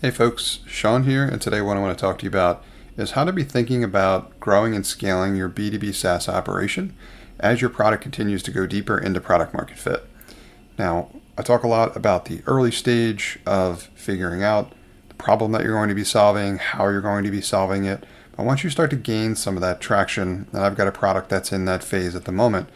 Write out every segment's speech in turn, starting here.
Hey folks, Sean here, and today what I want to talk to you about is how to be thinking about growing and scaling your B2B SaaS operation as your product continues to go deeper into product market fit. Now, I talk a lot about the early stage of figuring out the problem that you're going to be solving, how you're going to be solving it. But once you start to gain some of that traction, and I've got a product that's in that phase at the moment,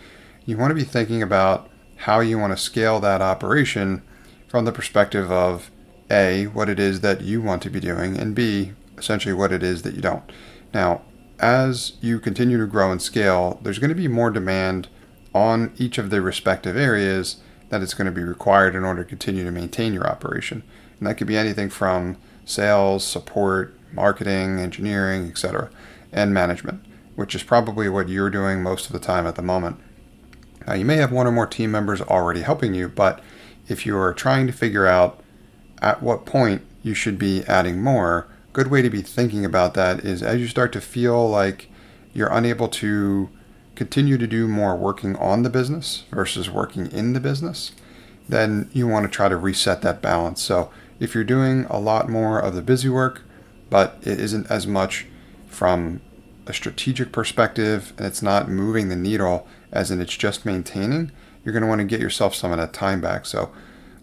you want to be thinking about how you want to scale that operation from the perspective of A, what it is that you want to be doing, and B, essentially what it is that you don't. Now, as you continue to grow and scale, there's going to be more demand on each of the respective areas that it's going to be required in order to continue to maintain your operation. And that could be anything from sales, support, marketing, engineering, etc., and management, which is probably what you're doing most of the time at the moment. Now, you may have one or more team members already helping you, but if you are trying to figure out at what point you should be adding more, a good way to be thinking about that is as you start to feel like you're unable to continue to do more working on the business versus working in the business, then you want to try to reset that balance. So if you're doing a lot more of the busy work, but it isn't as much from a strategic perspective and it's not moving the needle as in it's just maintaining, you're going to want to get yourself some of that time back. So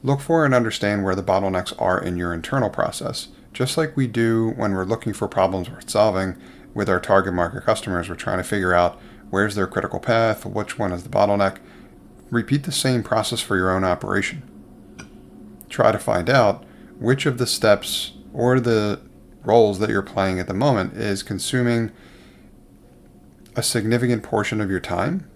look for and understand where the bottlenecks are in your internal process. Just like we do when we're looking for problems worth solving with our target market customers, we're trying to figure out where's their critical path, which one is the bottleneck. Repeat the same process for your own operation. Try to find out which of the steps or the roles that you're playing at the moment is consuming a significant portion of your time,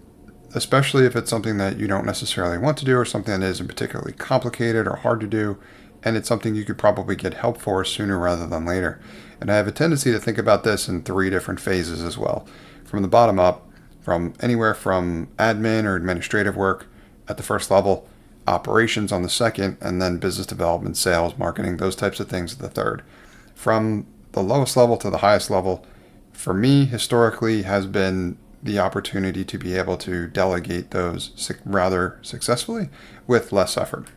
especially if it's something that you don't necessarily want to do or something that isn't particularly complicated or hard to do, and it's something you could probably get help for sooner rather than later. And I have a tendency to think about this in 3 different phases as well. From the bottom up, from anywhere from admin or administrative work at the first level, operations on the second, and then business development, sales, marketing, those types of things at the third. From the lowest level to the highest level, for me, historically, has been the opportunity to be able to delegate those rather successfully with less effort.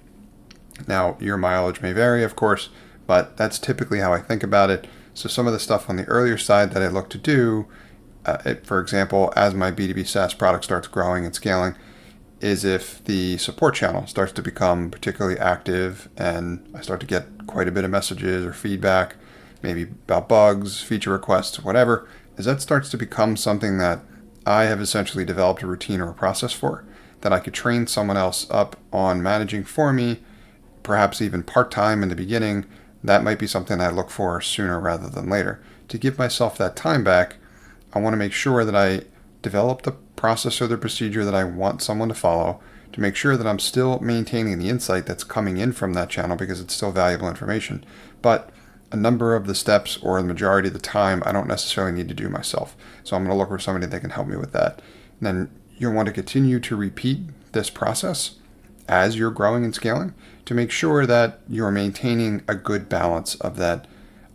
Now, your mileage may vary, of course, but that's typically how I think about it. So some of the stuff on the earlier side that I look to do, for example, as my B2B SaaS product starts growing and scaling, is if the support channel starts to become particularly active and I start to get quite a bit of messages or feedback, maybe about bugs, feature requests, whatever, as that starts to become something that I have essentially developed a routine or a process for, that I could train someone else up on managing for me, perhaps even part-time in the beginning. That might be something I look for sooner rather than later. To give myself that time back, I want to make sure that I develop the process or the procedure that I want someone to follow to make sure that I'm still maintaining the insight that's coming in from that channel because it's still valuable information. But a number of the steps or the majority of the time I don't necessarily need to do myself. So I'm going to look for somebody that can help me with that. And then you'll want to continue to repeat this process as you're growing and scaling to make sure that you're maintaining a good balance of that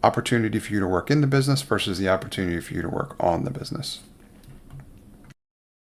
opportunity for you to work in the business versus the opportunity for you to work on the business.